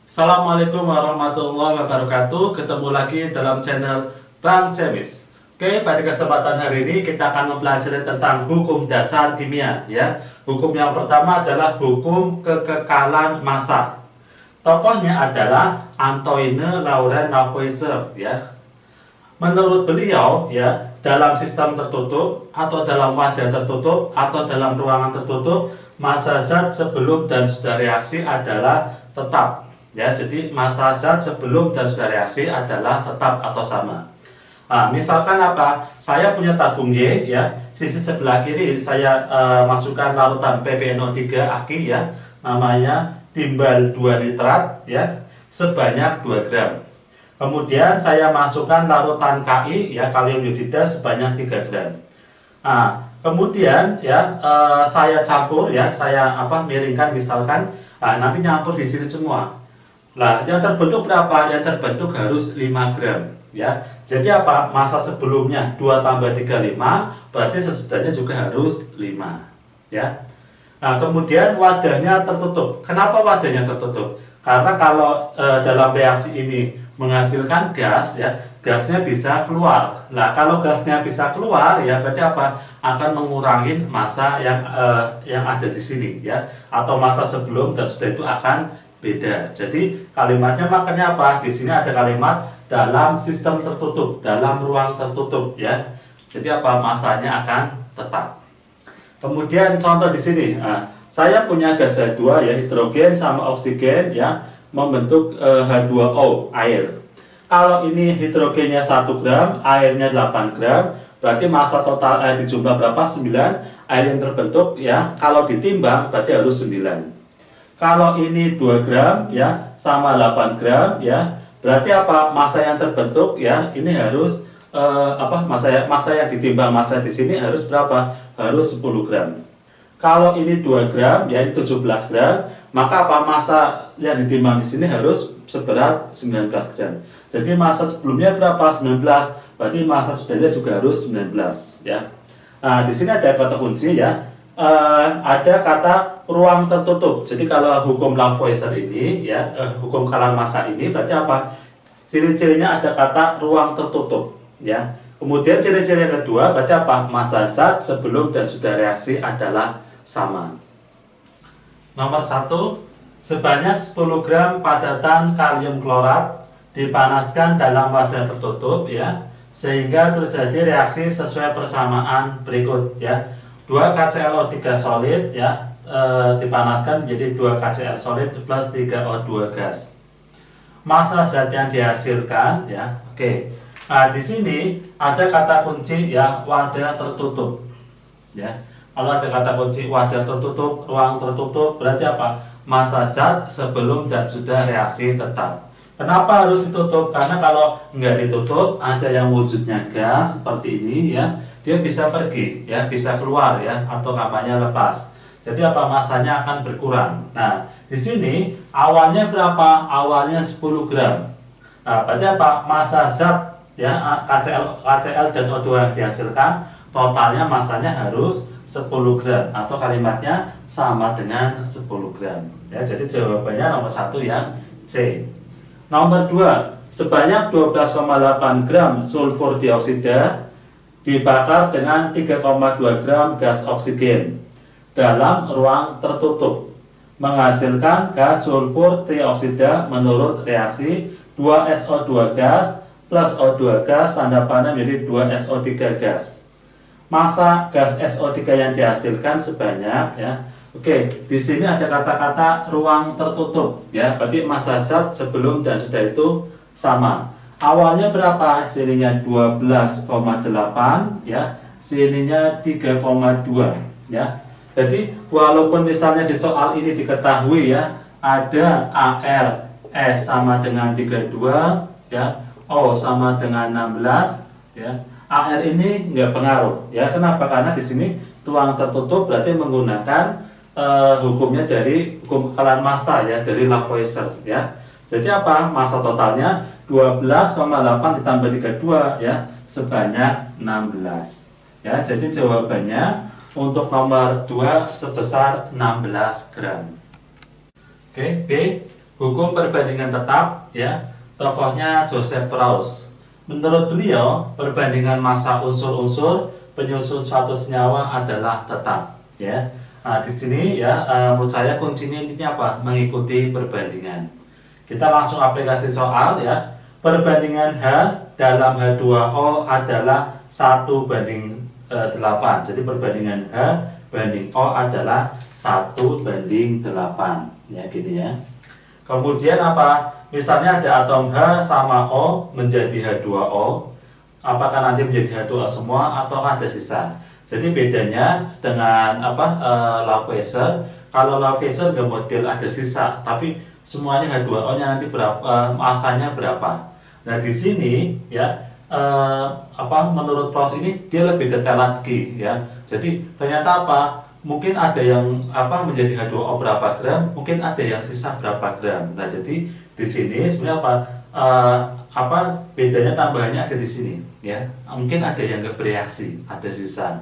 Assalamualaikum warahmatullahi wabarakatuh. Ketemu lagi dalam channel Bang Semis. Oke, pada kesempatan hari ini kita akan mempelajari tentang hukum dasar kimia ya. Hukum yang pertama adalah hukum kekekalan massa. Tokohnya adalah Antoine Laurent Lavoisier ya. Menurut beliau ya, dalam sistem tertutup atau dalam wadah tertutup atau dalam ruangan tertutup, massa zat sebelum dan sesudah reaksi adalah tetap. Ya, jadi massa zat sebelum dan sesudah reaksi adalah tetap atau sama. Nah, misalkan apa? Saya punya tabung Y ya, sisi sebelah kiri saya masukkan larutan PbNO3 aki ya, namanya timbal 2 nitrat ya, sebanyak 2 gram. Kemudian saya masukkan larutan Ki ya, kalium iodida sebanyak 3 gram. Nah, kemudian ya saya campur ya, saya miringkan misalkan, nah, nanti nyampur di sini semua. Nah, yang terbentuk berapa? Yang terbentuk harus 5 gram ya. Jadi apa? Massa sebelumnya 2 tambah 3 5, berarti sesudahnya juga harus 5 ya. Nah, kemudian wadahnya tertutup. Kenapa wadahnya tertutup? Karena kalau dalam reaksi ini menghasilkan gas ya, gasnya bisa keluar. Nah, kalau gasnya bisa keluar ya berarti apa? Akan mengurangi massa yang ada di sini ya, atau massa sebelum dan sudah itu akan beda. Jadi kalimatnya makanya apa? Di sini ada kalimat dalam sistem tertutup, dalam ruang tertutup ya. Jadi apa? Massanya akan tetap. Kemudian contoh di sini, nah, saya punya gas H2 ya, hidrogen sama oksigen ya, membentuk H2O, air. Kalau ini hidrogennya 1 gram, airnya 8 gram, berarti massa total air di jumlah berapa? 9. Air yang terbentuk ya, kalau ditimbang berarti harus 9. Kalau ini 2 gram ya sama 8 gram ya, berarti apa? Massa yang terbentuk ya ini harus massa yang ditimbang massa di sini harus berapa? Harus 10 gram. Kalau ini 2 gram ya ini 17 gram, maka apa? Massa yang ditimbang di sini harus seberat 19 gram. Jadi massa sebelumnya berapa? 19. Berarti massa sudahnya juga harus 19 ya. Nah, di sini ada kata kunci ya. Ada kata ruang tertutup. Jadi kalau hukum Lavoisier ini ya, hukum kekekalan massa ini berarti apa? Ciri-cirinya ada kata ruang tertutup ya. Kemudian ciri-ciri yang kedua berarti apa? Massa zat sebelum dan sudah reaksi adalah sama. Nomor 1, sebanyak 10 gram padatan kalium klorat dipanaskan dalam wadah tertutup ya, sehingga terjadi reaksi sesuai persamaan berikut ya. 2 KClO3 solid ya, dipanaskan menjadi 2 KCl solid plus 3 O2 gas. Massa zat yang dihasilkan ya. Oke. Nah, di sini ada kata kunci ya, wadah tertutup. Ya. Kalau ada kata kunci wadah tertutup, ruang tertutup, berarti apa? Massa zat sebelum dan sudah reaksi tetap. Kenapa harus ditutup? Karena kalau nggak ditutup, ada yang wujudnya gas seperti ini ya, dia bisa pergi ya, bisa keluar ya, atau kampanye lepas. Jadi apa? Massanya akan berkurang. Nah, di sini awalnya berapa? Awalnya 10 gram. Nah, berarti apa? Massa zat ya, KCl dan O2 yang dihasilkan totalnya massanya harus 10 gram, atau kalimatnya sama dengan 10 gram ya. Jadi jawabannya nomor 1 yang C. Nomor 2, sebanyak 12,8 gram sulfur dioksida dibakar dengan 3,2 gram gas oksigen dalam ruang tertutup, menghasilkan gas sulfur trioksida menurut reaksi 2SO2 gas plus O2 gas tanda panah menjadi 2SO3 gas. Massa gas SO3 yang dihasilkan sebanyak ya. Oke, di sini ada kata-kata ruang tertutup ya, berarti massa zat sebelum dan sudah itu sama. Awalnya berapa? Sininya 12,8 ya, sininya 3,2 ya. Jadi walaupun misalnya di soal ini diketahui ya, ada AR S sama dengan 32 ya, O sama dengan 16 ya. AR ini nggak pengaruh ya. Kenapa? Karena di sini ruang tertutup berarti menggunakan hukumnya dari hukum kekekalan massa ya, dari Lavoisier ya. Jadi apa? Massa totalnya 12,8 ditambah 32 ya, sebanyak 16 ya. Jadi jawabannya untuk nomor 2 sebesar 16 gram. Oke, B. Hukum perbandingan tetap, ya, tokohnya Joseph Proust. Menurut beliau, perbandingan massa unsur-unsur penyusun suatu senyawa adalah tetap, ya. Nah, di sini ya, menurut saya kuncinya ini apa? Mengikuti perbandingan. Kita langsung aplikasi soal, ya. Perbandingan H dalam H2O adalah 1:8. Jadi perbandingan H banding O adalah 1:8, ya, gini ya. Kemudian apa? Misalnya ada atom H sama O menjadi H2O. Apakah nanti menjadi H2O semua atau ada sisa? Jadi bedanya dengan Lavoisier, kalau Lavoisier nggak model ada sisa, tapi semuanya H2O-nya nanti berapa, masanya berapa. Nah, di sini ya menurut Proust ini dia lebih detail lagi, ya. Jadi ternyata mungkin ada yang menjadi H2O berapa gram, mungkin ada yang sisa berapa gram. Nah, jadi di sini sebenarnya bedanya tambahannya ada di sini, ya. Mungkin ada yang bereaksi, ada sisa.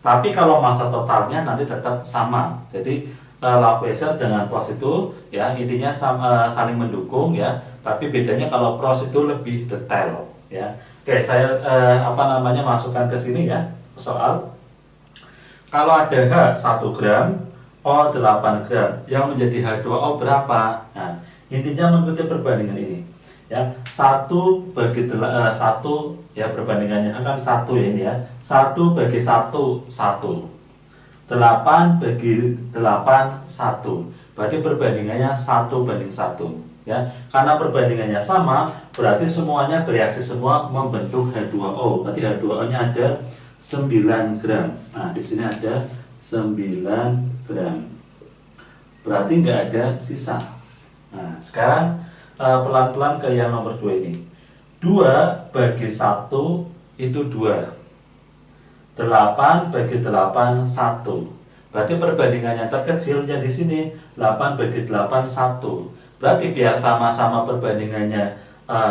Tapi kalau massa totalnya nanti tetap sama. Jadi Lavoisier dengan Proust itu ya intinya saling mendukung, ya. Tapi bedanya kalau Proust itu lebih detail, ya. Oke, saya masukkan ke sini ya soal. Kalau ada H 1 gram, O 8 gram, yang menjadi H2O berapa? Nah, intinya mengikuti perbandingan ini. Ya, 1/1 ya, perbandingannya kan 1 ya ini ya. 1/1 1. 8/8 1. Berarti perbandingannya 1:1, ya. Karena perbandingannya sama, berarti semuanya bereaksi semua membentuk H2O. Berarti H2O-nya ada 9 gram. Nah, di sini ada 9 gram. Berarti nggak ada sisa. Nah, sekarang pelan-pelan ke yang nomor 2 ini. 2/1 itu 2. 8/8 1. Berarti perbandingannya terkecilnya di sini 8/8 1. Berarti biar sama-sama perbandingannya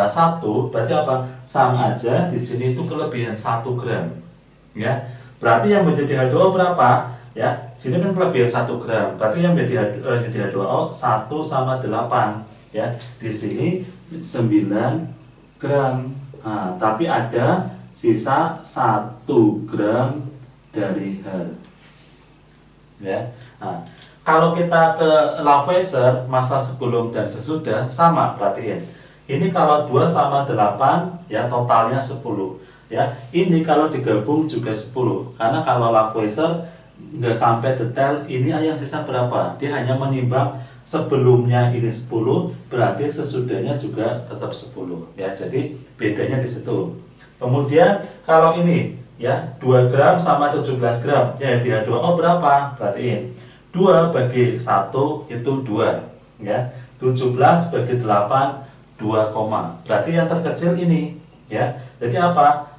1, berarti sama aja di sini itu kelebihan 1 gram. Ya, berarti yang menjadi H2O berapa? Ya, sini kan kelebihan 1 gram. Berarti yang menjadi H2O 1 sama 8. Ya, di sini 9 gram. Nah, tapi ada sisa 1 gram dari H. Ya. Nah, kalau kita ke Lavoisier, massa sebelum dan sesudah sama, perhatiin. Ini kalau 2 sama 8, ya totalnya 10. Ya, ini kalau digabung juga 10. Karena kalau Lavoisier nggak sampai detail ini yang sisa berapa. Dia hanya menimbang sebelumnya ini 10, berarti sesudahnya juga tetap 10. Ya, jadi bedanya di situ. Kemudian kalau ini ya 2 gram sama 17 gram, jadi H2O berapa? Perhatiin. 2/1 itu 2, ya. 17/8 2, berarti yang terkecil ini, ya. Jadi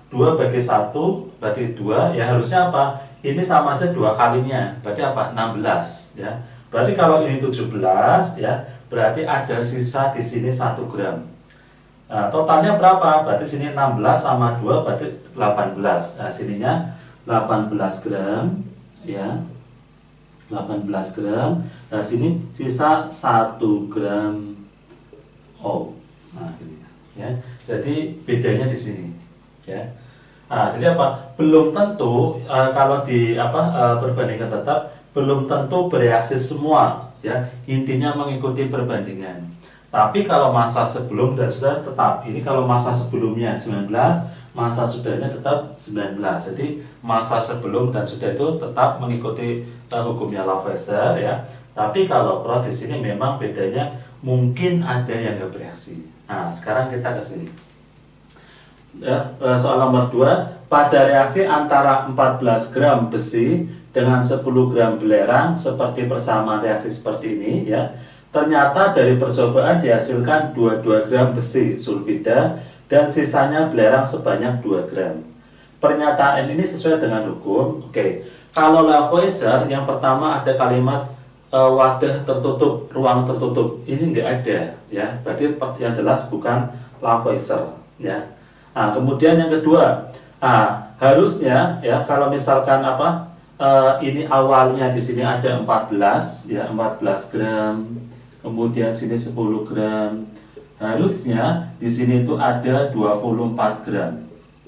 2/1 berarti 2, ya harusnya ini sama aja 2 kalinya, berarti 16, ya. Berarti kalau ini 17, ya, berarti ada sisa di sini 1 gram. Nah, totalnya berapa? Berarti sini 16 sama 2 berarti 18. Nah, sininya 18 gram, ya. 18 gram. Nah, sini sisa 1 gram O. Nah, ini, ya. Jadi bedanya di sini, ya. Nah, jadi belum tentu kalau di perbandingan tetap belum tentu bereaksi semua, ya. Intinya mengikuti perbandingan. Tapi kalau massa sebelum dan sudah tetap. Ini kalau massa sebelumnya 19, massa sudahnya tetap 19. Jadi massa sebelum dan sudah itu tetap mengikuti hukumnya Lavoisier, ya. Tapi kalau Proust di sini memang bedanya mungkin ada yang nggak bereaksi. Nah, sekarang kita ke sini. Ya, soal nomor 2, pada reaksi antara 14 gram besi dengan 10 gram belerang seperti persamaan reaksi seperti ini, ya. Ternyata dari percobaan dihasilkan 22 gram besi sulfida dan sisanya belerang sebanyak 2 gram. Pernyataan ini sesuai dengan hukum. Oke. Kalau Lavoisier yang pertama ada kalimat wadah tertutup, ruang tertutup. Ini enggak ada, ya. Berarti yang jelas bukan Lavoisier, ya. Nah, kemudian yang kedua, harusnya ya kalau misalkan ini awalnya di sini ada 14, ya, 14 gram. kemudian sini 10 gram. Harusnya di sini itu ada 24 gram.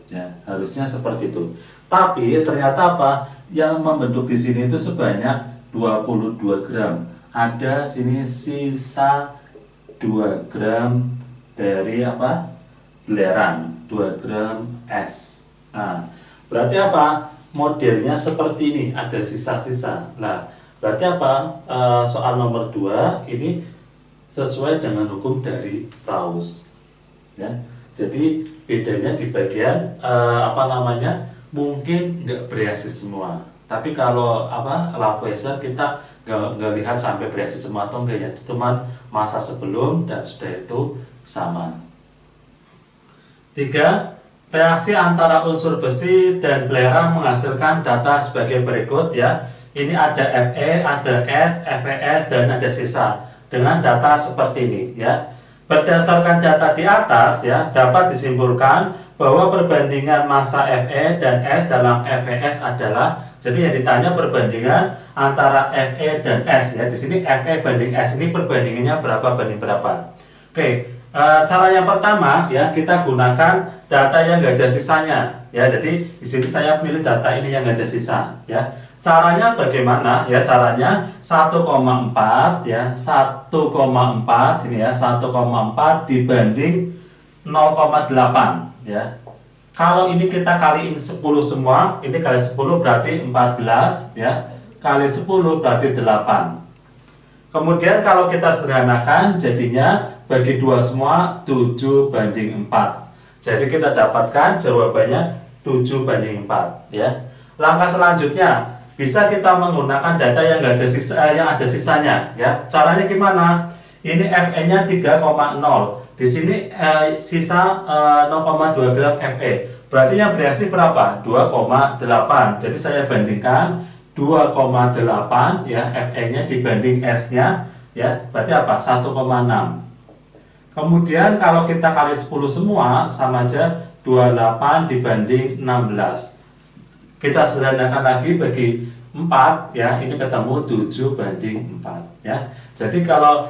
Ya, harusnya seperti itu. Tapi ternyata apa? Yang membentuk di sini itu sebanyak 22 gram. Ada sini sisa 2 gram dari apa? Belerang, 2 gram es. Nah, berarti apa? Modelnya seperti ini, ada sisa-sisa. Nah, berarti apa? Soal nomor 2 ini sesuai dengan hukum dari Raus. Ya, jadi bedanya di bagian mungkin nggak bereaksi semua. Tapi kalau Lavoisier kita nggak lihat sampai bereaksi semua atau enggak ya, cuman masa sebelum dan sudah itu sama. 3. Reaksi antara unsur besi dan belerang menghasilkan data sebagai berikut ya. Ini ada Fe, ada S, FeS dan ada sisa dengan data seperti ini ya. Berdasarkan data di atas ya, dapat disimpulkan bahwa perbandingan massa Fe dan S dalam FeS adalah, jadi yang ditanya perbandingan antara Fe dan S ya. Di sini Fe banding S ini perbandingannya berapa banding berapa. Oke, cara yang pertama ya, kita gunakan data yang nggak ada sisanya ya. Jadi di sini saya pilih data ini yang nggak ada sisa ya. Caranya bagaimana ya? Caranya 1,4 ya, 1,4 ini ya, 1,4 dibanding 0,8 ya. Kalau ini kita kaliin 10 semua, ini kali 10 berarti 14 ya, kali 10 berarti 8. Kemudian kalau kita sederhanakan jadinya bagi 2 semua 7 banding 4. Jadi kita dapatkan jawabannya 7 banding 4 ya. Langkah selanjutnya bisa kita menggunakan data yang nggak ada yang ada sisanya ya. Caranya gimana? Ini Fe-nya 3,0. Di sini sisa 0,2 gram Fe. Berarti yang bereaksi berapa? 2,8. Jadi saya bandingkan 2,8 ya, Fe-nya dibanding S-nya ya. Berarti apa? 1,6. Kemudian kalau kita kali 10 semua sama aja 28 dibanding 16. Kita sederhanakan lagi bagi 4 ya, ini ketemu 7 banding 4 ya. Jadi kalau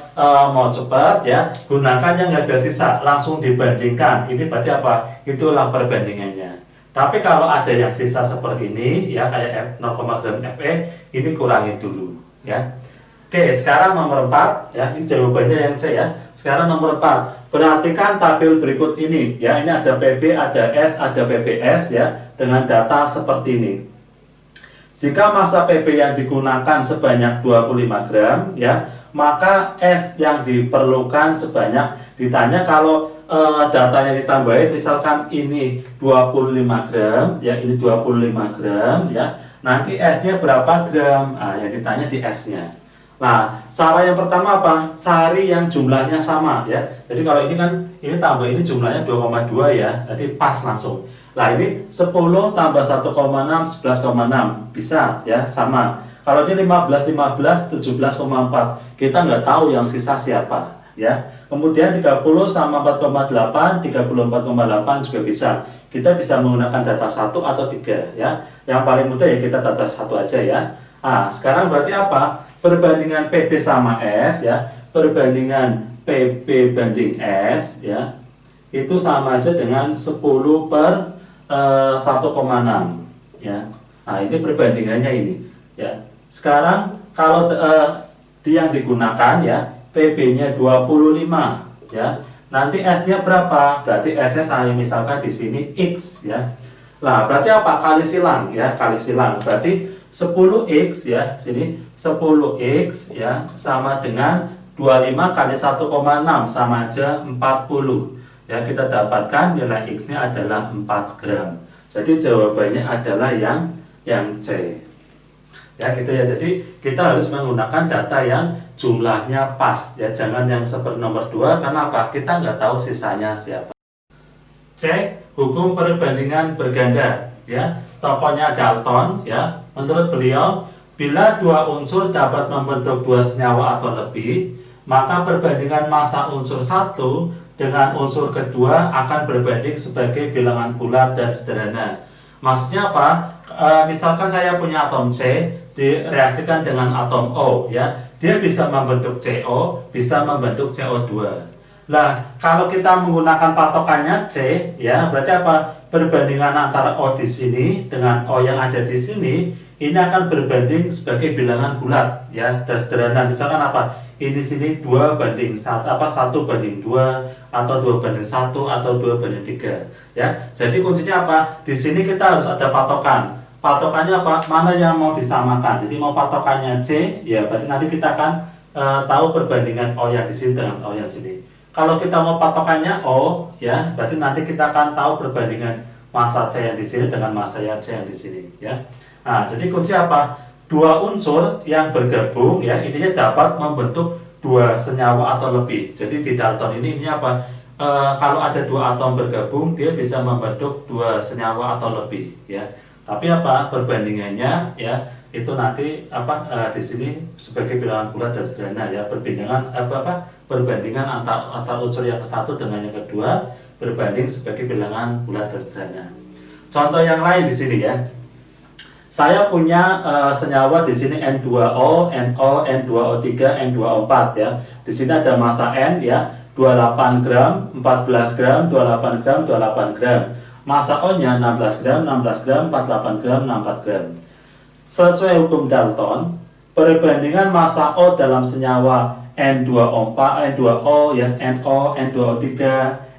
mau cepat ya, gunakan yang nggak ada sisa, langsung dibandingkan. Ini berarti apa? Itulah perbandingannya. Tapi kalau ada yang sisa seperti ini ya, kayak 0,0 gram Fe, ini kurangin dulu ya. Oke, sekarang nomor 4 ya, ini jawabannya yang C ya. Sekarang nomor 4. Perhatikan tabel berikut ini ya. Ini ada PB, ada S, ada PBS ya, dengan data seperti ini. Jika massa PB yang digunakan sebanyak 25 gram ya, maka S yang diperlukan sebanyak, ditanya kalau datanya ditambahin, misalkan ini 25 gram ya, ini 25 gram ya, nanti S-nya berapa gram? Nah, yang ditanya di S-nya. Nah, cara yang pertama apa? Cari yang jumlahnya sama ya. Jadi kalau ini kan, ini tambah ini jumlahnya 2,2 ya, jadi pas langsung. Nah, ini 10 tambah 1,6, 11,6. Bisa ya, sama. Kalau ini 15, 15, 17,4. Kita nggak tahu yang sisa siapa ya. Kemudian 30 sama 4,8, 34,8 juga bisa. Kita bisa menggunakan data 1 atau 3 ya. Yang paling mudah ya kita data 1 aja ya. Nah, sekarang berarti apa? Perbandingan PB sama S ya, perbandingan PB banding S ya, itu sama aja dengan 10 per 1,6 ya. Nah, ini perbandingannya ini ya. Sekarang kalau yang digunakan ya, PB-nya 25 ya. Nanti S-nya berapa? Berarti S-nya saya misalkan di sini X ya. Nah, berarti apa? Kali silang ya, kali silang. Berarti 10x ya, sini 10x ya sama dengan 25 kali 1,6 sama aja 40. Ya, kita dapatkan nilai X-nya adalah 4 gram. Jadi jawabannya adalah yang C. Ya, gitu ya. Jadi kita harus menggunakan data yang jumlahnya pas ya, jangan yang seperti nomor 2 karena apa? Kita nggak tahu sisanya siapa. C. Hukum perbandingan berganda ya. Tokohnya Dalton ya. Menurut beliau, bila dua unsur dapat membentuk dua senyawa atau lebih, maka perbandingan massa unsur satu dengan unsur kedua akan berbanding sebagai bilangan bulat dan sederhana. Maksudnya apa? Misalkan saya punya atom C direaksikan dengan atom O ya. dia bisa membentuk CO, bisa membentuk CO2. Nah, kalau kita menggunakan patokannya C, ya berarti apa? Perbandingan antara O di sini dengan O yang ada di sini, ini akan berbanding sebagai bilangan bulat, ya. Dan sederhana, misalkan apa? Ini sini 2 banding 1, 1 banding 2, atau 2 banding 1, atau 2 banding 3, ya. Jadi kuncinya apa? Di sini kita harus ada patokan. Patokannya apa? Mana yang mau disamakan? Jadi mau patokannya C, ya berarti nanti kita akan tahu perbandingan O yang di sini dengan O yang sini. Kalau kita mau patokannya O, ya, berarti nanti kita akan tahu perbandingan massa C yang di sini dengan massa yang C yang di sini, ya. Nah, jadi kunci apa? Dua unsur yang bergabung, ya, intinya dapat membentuk dua senyawa atau lebih. Jadi di Dalton ini apa? Kalau ada dua atom bergabung, dia bisa membentuk dua senyawa atau lebih, ya. Tapi apa? Perbandingannya, ya, itu nanti di sini sebagai bilangan bulat dan sederhana, ya, perbandingan antar unsur yang satu dengan yang kedua berbanding sebagai bilangan bulat dan sederhana. Contoh yang lain di sini, ya. Saya punya senyawa di sini N2O, NO, N2O3, N2O4, ya. Di sini ada massa N, ya, 28 gram, 14 gram, 28 gram, 28 gram. Massa O-nya 16 gram, 16 gram, 48 gram, 64 gram. Sesuai hukum Dalton, perbandingan massa O dalam senyawa N2O4, N2O, ya, NO, N2O3,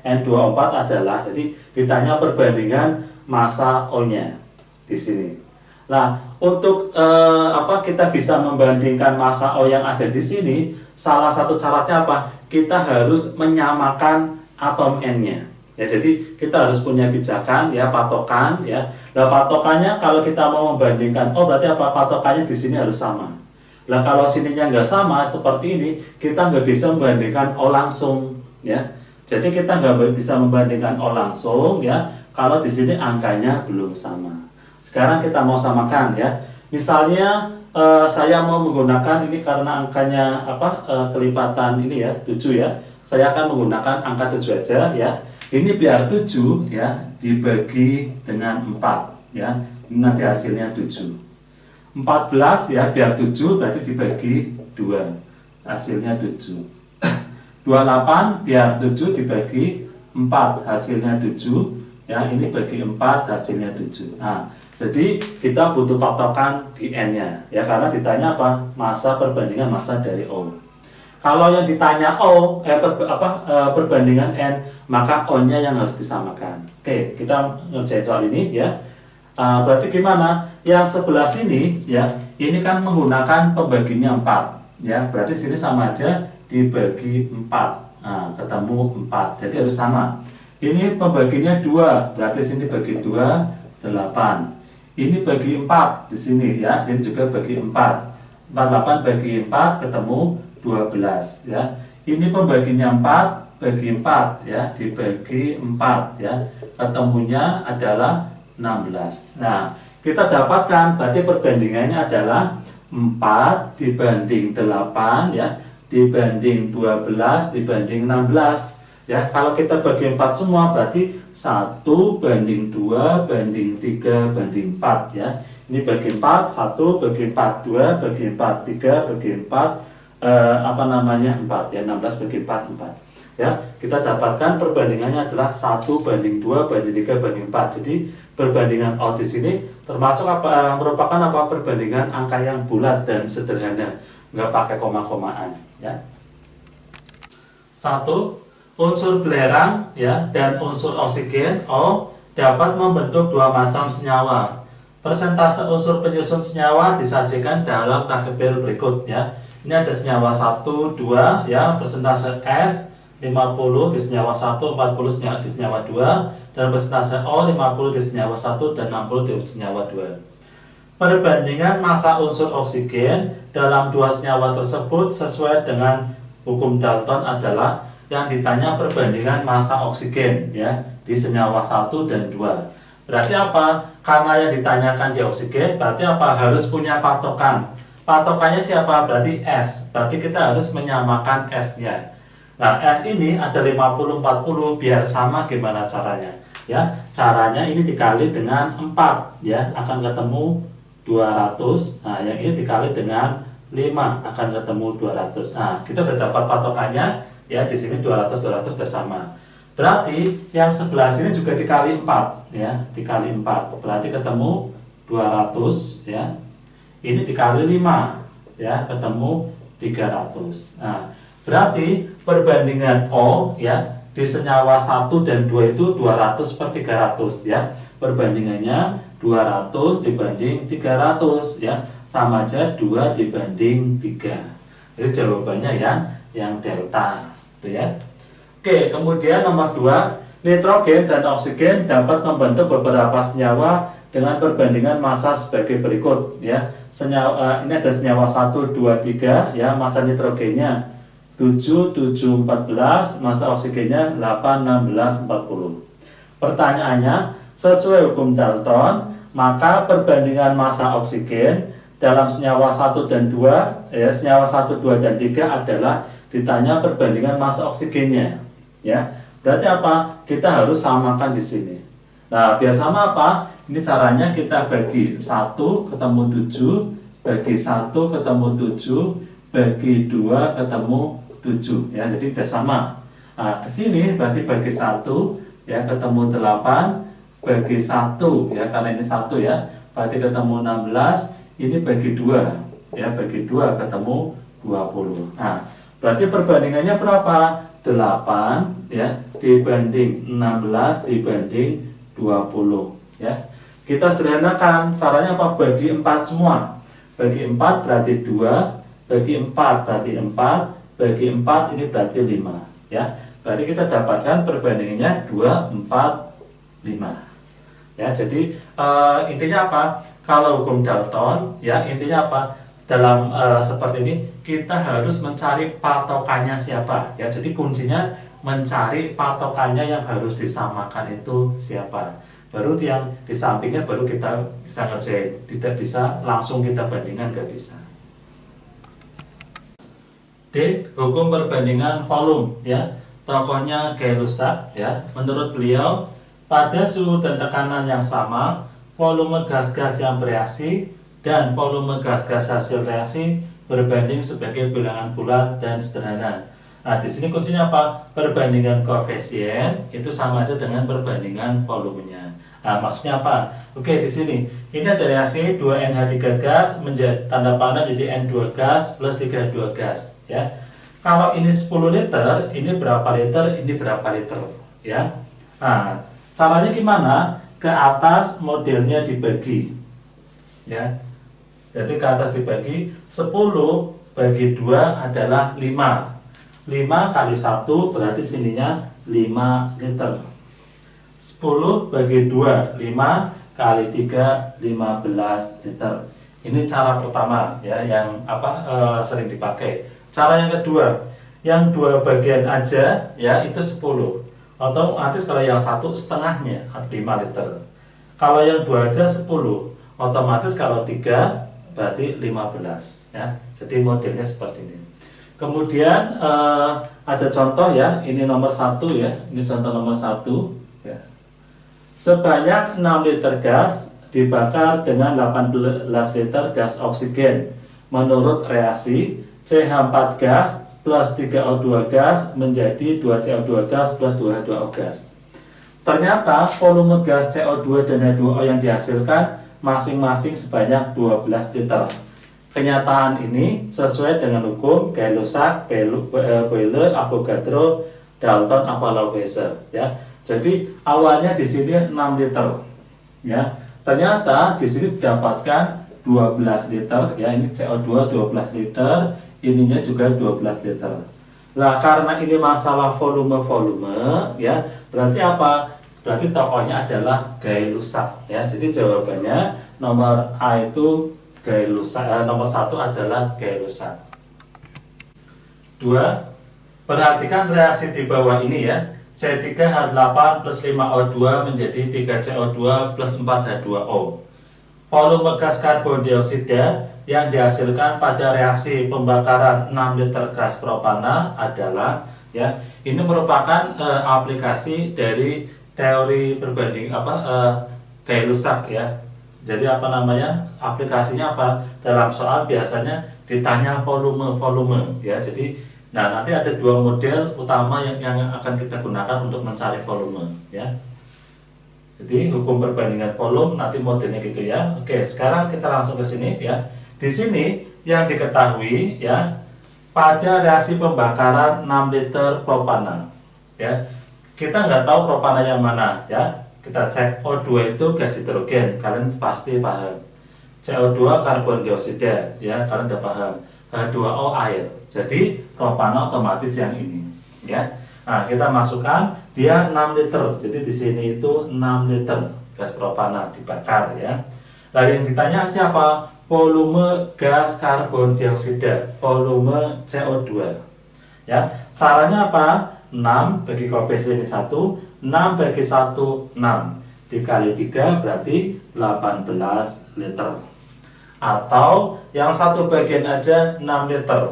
N2O4 adalah, jadi ditanya perbandingan massa O-nya di sini. Nah, untuk kita bisa membandingkan massa O yang ada di sini, salah satu syaratnya apa? Kita harus menyamakan atom N-nya. Ya, jadi kita harus punya pijakan, ya, patokan, ya. Nah, patokannya kalau kita mau membandingkan, berarti apa? Patokannya di sini harus sama. Nah, kalau sininya nggak sama seperti ini, kita nggak bisa membandingkan O langsung, ya. Jadi kita nggak bisa membandingkan O langsung, ya, kalau di sini angkanya belum sama. Sekarang kita mau samakan, ya. Misalnya saya mau menggunakan ini karena angkanya kelipatan ini, ya, 7, ya. Saya akan menggunakan angka 7 aja, ya. Ini biar 7, ya, dibagi dengan 4, ya. Ini nanti hasilnya 7. 14, ya, biar 7 berarti dibagi 2, hasilnya 7. 28 biar 7 dibagi 4, hasilnya 7, ya. Ini bagi 4, hasilnya 7. Nah, jadi kita butuh patokan di N-nya, ya, karena ditanya apa? Massa perbandingan massa dari O. Kalau yang ditanya O, perbandingan N, maka O-nya yang harus disamakan. Oke, kita ngerjain soal ini, ya. Berarti gimana? Yang sebelah sini, ya, ini kan menggunakan pembaginya 4, ya. Berarti sini sama aja dibagi 4. Nah, ketemu 4. Jadi harus sama. Ini pembaginya 2, berarti sini bagi 2, 8. Ini bagi 4 di sini, ya. Jadi juga bagi 4. 48 bagi 4 ketemu 12, ya. Ini pembaginya 4 bagi 4, ya, dibagi 4, ya. Ketemunya adalah 16. Nah, kita dapatkan berarti perbandingannya adalah 4 dibanding 8, ya, dibanding 12 dibanding 16. Ya, kalau kita bagi 4 semua berarti 1 banding 2 banding 3 banding 4, ya. Ini bagi 4, 1 bagi 4, 2 bagi 4, 3 bagi 4, 4, ya, 16 bagi 4, 4. Ya, kita dapatkan perbandingannya adalah 1 banding 2 banding 3 banding 4. Jadi perbandingan O di sini termasuk merupakan perbandingan angka yang bulat dan sederhana, nggak pakai koma-komaan, ya. 1. Unsur belerang, ya, dan unsur oksigen O dapat membentuk dua macam senyawa. Persentase unsur penyusun senyawa disajikan dalam tabel berikut, ya. Ini ada senyawa 1, 2, ya, persentase S 50 di senyawa 1, 40 di senyawa 2, dan persentase O 50 di senyawa 1 dan 60 di senyawa 2. Perbandingan massa unsur oksigen dalam dua senyawa tersebut sesuai dengan hukum Dalton adalah yang ditanya perbandingan massa oksigen, ya, di senyawa 1 dan 2. Berarti apa? Karena yang ditanyakan di oksigen, berarti apa? Harus punya patokan. Patokannya siapa? Berarti S. Berarti kita harus menyamakan S-nya. Nah, S ini ada 50-40, biar sama gimana caranya? Ya, caranya ini dikali dengan 4, ya, akan ketemu 200. Nah, yang ini dikali dengan 5 akan ketemu 200. Nah, kita sudah dapat patokannya ya, di sini 200 sudah sama. Berarti yang sebelah sini juga dikali 4 ya, dikali 4. Berarti ketemu 200 ya. Ini dikali 5 ya, ketemu 300. Nah, berarti perbandingan O ya di senyawa 1 dan 2 itu 200 per 300 ya. Perbandingannya 200 dibanding 300 ya. Sama aja 2 dibanding 3. Jadi jawabannya yang delta gitu ya. Oke, kemudian nomor 2, nitrogen dan oksigen dapat membentuk beberapa senyawa dengan perbandingan massa sebagai berikut ya. Senyawa ini ada senyawa 1 2 3 ya, massa nitrogennya 7 7 14, massa oksigennya 8 16 40. Pertanyaannya, sesuai hukum Dalton, maka perbandingan massa oksigen dalam senyawa 1 dan 2 ya, senyawa 1 2 dan 3 adalah ditanya perbandingan massa oksigennya ya. Berarti apa? Kita harus samakan di sini. Nah, biar sama apa? Ini caranya kita bagi 1 ketemu 7, bagi 1 ketemu 7, bagi 2 ketemu 7 ya. Jadi udah sama. Nah, ke sini berarti bagi 1 ya ketemu 8, bagi 1 ya, karena ini 1 ya. Berarti ketemu 16, ini bagi 2 ya, bagi 2 ketemu 20. Nah, berarti perbandingannya berapa? 8 ya dibanding 16 dibanding 20 ya. Kita sederhanakan, caranya apa? Bagi 4 semua. Bagi 4 berarti 2, bagi 4 berarti 4, bagi 4 ini berarti 5 ya. Berarti kita dapatkan perbandingannya 2 4 5 ya. Jadi intinya apa? Kalau hukum Dalton ya, intinya apa? Dalam seperti ini kita harus mencari patokannya siapa ya. Jadi kuncinya mencari patokannya yang harus disamakan itu siapa. Baru yang di sampingnya baru kita bisa ngerjain. Tidak bisa langsung kita bandingkan, nggak bisa. D. Hukum perbandingan volume ya. Tokohnya Gay-Lussac ya. Menurut beliau, pada suhu dan tekanan yang sama, volume gas-gas yang bereaksi dan volume gas-gas hasil reaksi berbanding sebagai bilangan bulat dan sederhana. Nah, di sini kuncinya apa? Perbandingan koefisien itu sama aja dengan perbandingan volumenya. Nah, maksudnya apa? Oke, di sini ini ada reaksi 2NH3 gas menjadi tanda panah jadi N2 gas plus 32 gas ya. Kalau ini 10 liter, ini berapa liter, ini berapa liter ya. Nah, caranya gimana? Ke atas modelnya dibagi ya. Jadi ke atas dibagi 10 bagi 2 adalah 5. 5 kali 1 berarti sininya 5 liter. 10 bagi 2 5 kali 3 15 liter. Ini cara pertama ya, yang sering dipakai. Cara yang kedua, yang 2 bagian aja ya itu 10. Otomatis kalau yang 1 setengahnya 5 liter. Kalau yang 2 aja 10. Otomatis kalau 3 berarti 15 ya. Jadi modelnya seperti ini. Kemudian ada contoh ya, ini nomor 1 ya. Ini contoh nomor 1 ya. Sebanyak 6 liter gas dibakar dengan 18 liter gas oksigen. Menurut reaksi CH4 gas plus 3O2 gas menjadi 2CO2 gas plus 2H2O gas. Ternyata volume gas CO2 dan H2O yang dihasilkan masing-masing sebanyak 12 liter. Kenyataan ini sesuai dengan hukum Gay-Lussac, Boyle, Avogadro, Dalton, Lavoisier ya. Jadi awalnya di sini 6 liter ya. Ternyata di sini didapatkan 12 liter ya. Ini CO2 12 liter, ininya juga 12 liter. Nah, karena ini masalah volume ya, berarti apa? Berarti tokohnya adalah Gay-Lussac ya. Jadi jawabannya nomor A itu Gay-Lussac, nomor 1 adalah Gay-Lussac. 2. Perhatikan reaksi di bawah ini ya. C3H8 plus 5O2 menjadi 3CO2 plus 4H2O. Volume gas karbon dioksida yang dihasilkan pada reaksi pembakaran 6 liter gas propana adalah ya. Ini merupakan aplikasi dari teori berbanding Gay-Lussac ya. Jadi aplikasinya apa? Dalam soal biasanya ditanya volume ya. Jadi nanti ada dua model utama yang akan kita gunakan untuk mencari volume ya. Jadi hukum perbandingan volume nanti modelnya gitu ya. Oke, sekarang kita langsung ke sini ya. Di sini yang diketahui ya, pada reaksi pembakaran 6 liter propana ya, kita nggak tahu propana yang mana ya. Kita cek O2 itu gas hidrogen, kalian pasti paham. CO2 karbon dioksida ya, kalian udah paham. H2O air. Jadi propana otomatis yang ini ya. Nah, kita masukkan dia 6 liter. Jadi di sini itu 6 liter gas propana dibakar ya. Lalu yang ditanya siapa? Volume gas karbon dioksida, volume CO2 ya. Caranya apa? 6 bagi koefisien 1, 6 bagi 1, 6 dikali 3 berarti 18 liter. Atau yang satu bagian aja 6 liter,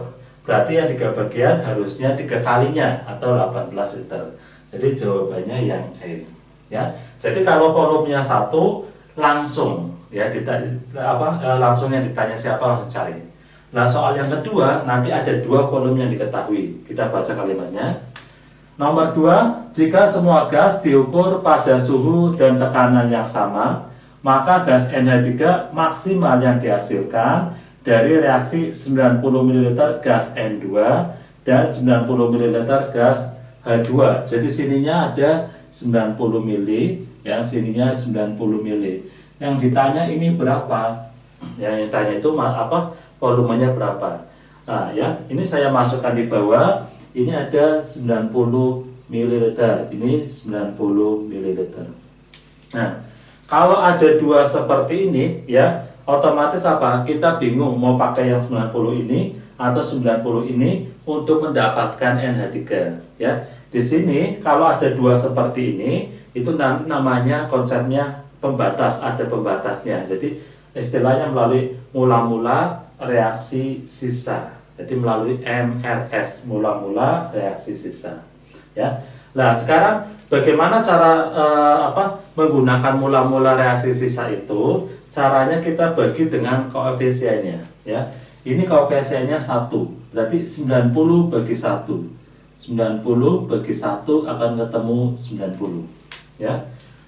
berarti yang 3 bagian harusnya 3 kalinya atau 18 liter. Jadi jawabannya yang E ya. Jadi kalau volumenya 1 langsung ya, langsung yang ditanya siapa langsung cari. Nah, soal yang kedua nanti ada 2 volume yang diketahui. Kita baca kalimatnya. Nomor 2, jika semua gas diukur pada suhu dan tekanan yang sama, maka gas NH3 maksimal yang dihasilkan dari reaksi 90 ml gas N2 dan 90 ml gas H2. Jadi sininya ada 90 ml, ya, sininya 90 ml. Yang ditanya ini berapa? Yang ditanya itu volumenya berapa? Nah, ya, ini saya masukkan di bawah. Ini ada 90 ml, ini 90 ml. Nah, kalau ada 2 seperti ini ya, otomatis apa? Kita bingung mau pakai yang 90 ini atau 90 ini untuk mendapatkan NH3 ya. Di sini kalau ada 2 seperti ini, itu namanya konsepnya pembatas, ada pembatasnya. Jadi istilahnya melalui mula-mula reaksi sisa. Jadi melalui MRS, mula-mula reaksi sisa ya. Nah, sekarang bagaimana cara menggunakan mula-mula reaksi sisa itu? Caranya kita bagi dengan koefisiennya ya. Ini koefisiennya 1, berarti 90 bagi 1. 90 bagi 1 akan ketemu 90 ya.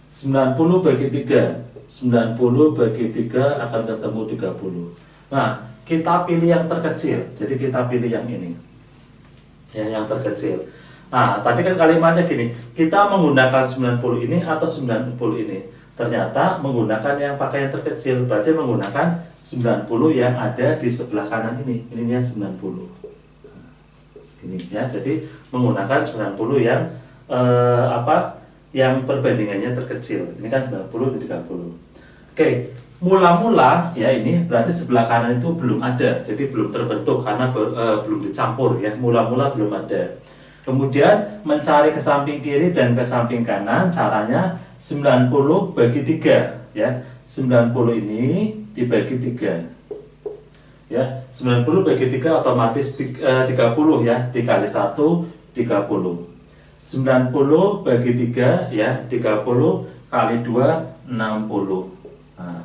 90 bagi 3, 90 bagi 3 akan ketemu 30. Nah, kita pilih yang terkecil, jadi kita pilih yang ini ya, yang terkecil. Nah, tadi kan kalimatnya gini, kita menggunakan 90 ini atau 90 ini. Ternyata menggunakan yang pakai yang terkecil, berarti menggunakan 90 yang ada di sebelah kanan ini. Ininya 90 ini ya, jadi menggunakan 90 yang yang perbandingannya terkecil. Ini kan 90 di 30. Oke, mula-mula ya, ini berarti sebelah kanan itu belum ada, jadi belum terbentuk karena belum dicampur ya, mula-mula belum ada. Kemudian mencari ke samping kiri dan ke samping kanan, caranya 90 bagi 3 ya. 90 ini dibagi 3 ya. 90 bagi 3 otomatis 30 ya, dikali 1 30. 90 bagi 3 ya, 30 kali 2 60. Nah,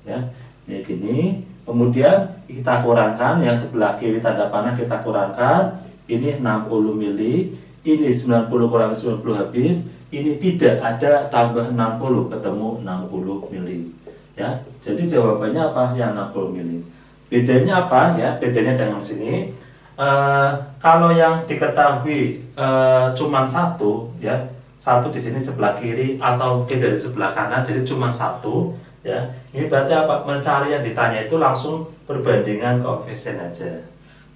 ya, ini gini. Kemudian kita kurangkan yang sebelah kiri tanda panah, kita kurangkan. Ini 60 mili, ini 90 kurang 90 habis. Ini tidak ada tambah 60, ketemu 60 mili. Ya, jadi jawabannya apa? Yang 60 mili. Bedanya apa ya? Bedanya dengan sini. Kalau yang diketahui cuman 1 ya, 1 di sini sebelah kiri atau dari sebelah kanan, jadi cuma 1 ya. Ini berarti apa? Mencari yang ditanya itu langsung perbandingan koefisien aja.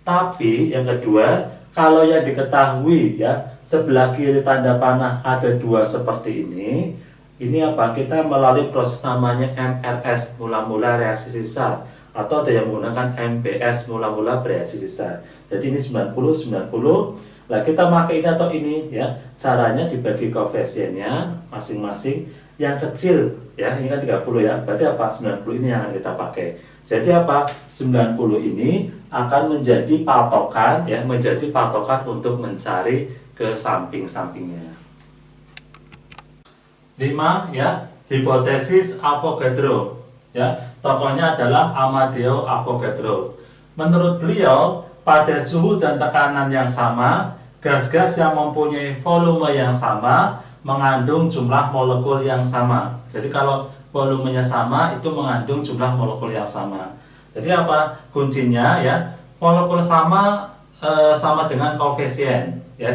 Tapi yang kedua, kalau yang diketahui ya, sebelah kiri tanda panah ada 2 seperti ini apa? Kita melalui proses namanya MRS, mula-mula reaksi sisa, atau ada yang menggunakan MBS, mula-mula bereaksi sisa. Jadi ini 90 90. Nah, kita pakai ini atau ini ya. Caranya dibagi koefisiennya masing-masing. Yang kecil ya, ini kan 30 ya. Berarti apa? 90 ini yang akan kita pakai. Jadi apa? 90 ini akan menjadi patokan ya, menjadi patokan untuk mencari ke samping-sampingnya. 5 ya, hipotesis Avogadro ya. Tokohnya adalah Amadeo Avogadro. Menurut beliau, pada suhu dan tekanan yang sama, gas-gas yang mempunyai volume yang sama mengandung jumlah molekul yang sama. Jadi kalau volumenya sama itu mengandung jumlah molekul yang sama. Jadi apa kuncinya ya? Molekul sama sama dengan koefisien ya.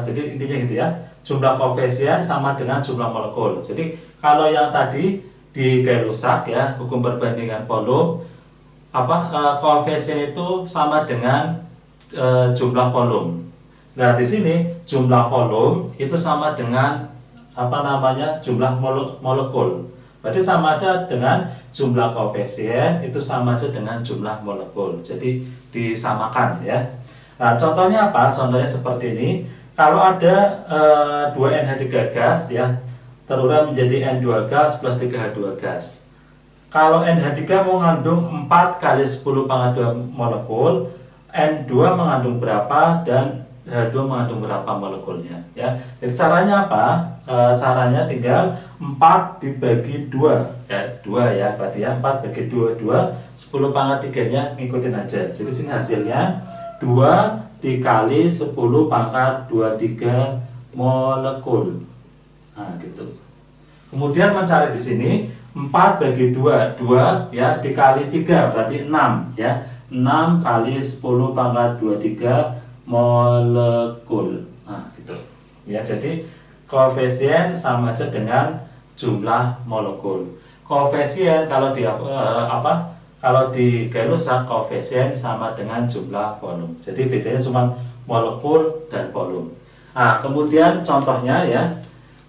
Jadi intinya gitu ya. Jumlah koefisien sama dengan jumlah molekul. Jadi kalau yang tadi di Gay-Lussac ya, hukum perbandingan volume koefisien itu sama dengan jumlah volume. Nah, di sini jumlah volume itu sama dengan jumlah molekul. Berarti sama aja dengan jumlah koefisien itu sama aja dengan jumlah molekul. Jadi disamakan ya. Nah, contohnya apa? Contohnya seperti ini. Kalau ada 2NH3 gas ya, terurai menjadi N2 gas plus 3H2 gas. Kalau NH3 mengandung 4 kali 10 pangkat 2 molekul, N2 mengandung berapa dan H2 mengandung berapa molekulnya ya. Jadi caranya apa? Caranya tinggal 4 dibagi 2 ya, 2 ya, berarti ya 4 bagi 2, 10 pangkat 3 nya ngikutin aja. Jadi sini hasilnya 2 dikali 10 pangkat 23 molekul. Nah, gitu. Kemudian mencari di sini 4 bagi 2, 2 ya dikali 3 berarti 6 ya. 6 kali 10 pangkat 23 molekul. Nah, gitu. Ya, jadi koefisien sama aja dengan jumlah molekul. Koefisien kalau di kalau di Gay-Lussac koefisien sama dengan jumlah volume. Jadi bedanya cuma molekul dan volume. Nah, kemudian contohnya ya.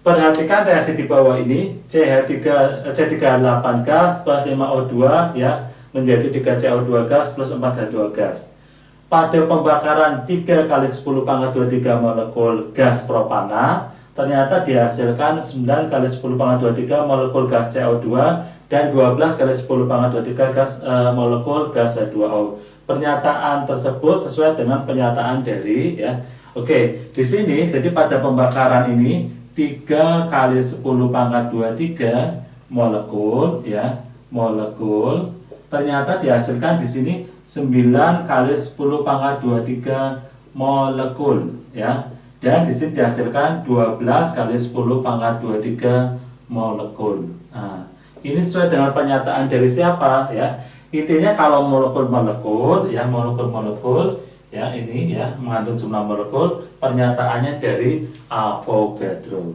Perhatikan reaksi di bawah ini, C38 gas plus 5O2 ya menjadi 3CO2 gas plus 4H2 gas. Pada pembakaran 3 kali 10 pangkat 23 molekul gas propana, ternyata dihasilkan 9 kali 10 pangkat 23 molekul gas CO2 dan 12 kali 10 pangkat 23 gas molekul gas H2O. Pernyataan tersebut sesuai dengan pernyataan dari ya. Oke, di sini jadi pada pembakaran ini 3 kali 10 pangkat 23 molekul ya, molekul ternyata dihasilkan di sini 9 kali 10 pangkat 23 molekul ya. Dan di sini dihasilkan 12 kali 10 pangkat 23 molekul. Nah, ini sesuai dengan pernyataan dari siapa ya? Intinya kalau molekul-molekul ya, molekul-molekul ya ini ya mengandung jumlah molekul, pernyataannya dari Avogadro.